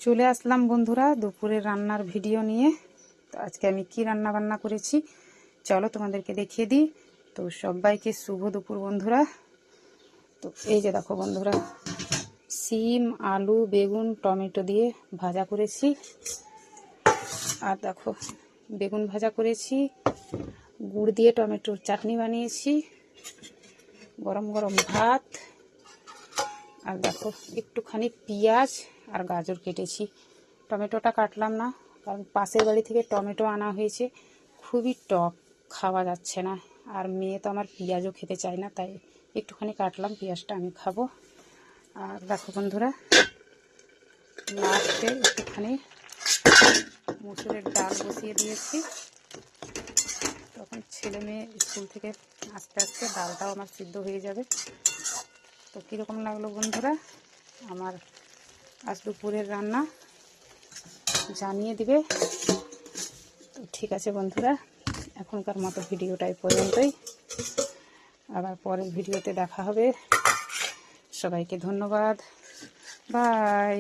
চলে আসলাম বন্ধুরা দুপুরের রান্নার ভিডিও নিয়ে। তো আজকে আমি কি রান্না বান্না করেছি চলো তোমাদেরকে দেখিয়ে দিই। তো সবাইকে শুভ দুপুর বন্ধুরা। তো এই যে দেখো বন্ধুরা, সিম আলু বেগুন টমেটো দিয়ে ভাজা করেছি। আর দেখো বেগুন ভাজা করেছি, গুড় দিয়ে টমেটোর চাটনি বানিয়েছি, গরম গরম ভাত, আর দেখো একটুখানি পেঁয়াজ আর গাজর কেটেছি। টমেটোটা কাটলাম না, কারণ পাশের বাড়ি থেকে টমেটো আনা হয়েছে, খুবই টক, খাওয়া যাচ্ছে না। আর মেয়ে তো আমার পেঁয়াজও খেতে চায় না, তাই একটুখানি কাটলাম, পেঁয়াজটা আমি খাবো। আর দেখো বন্ধুরা, লাস্টে একটুখানি মুসুরের ডাল বসিয়ে দিয়েছি। তখন ছেলে মেয়ে স্কুল থেকে আস্তে আস্তে ডালটাও আমার সিদ্ধ হয়ে যাবে। তো কীরকম লাগলো বন্ধুরা আমার আজ দুপুরের রান্না জানিয়ে দিবে। তো ঠিক আছে বন্ধুরা, এখনকার মতো ভিডিওটা এই পর্যন্তই। আবার পরের ভিডিওতে দেখা হবে। সবাইকে ধন্যবাদ, বাই।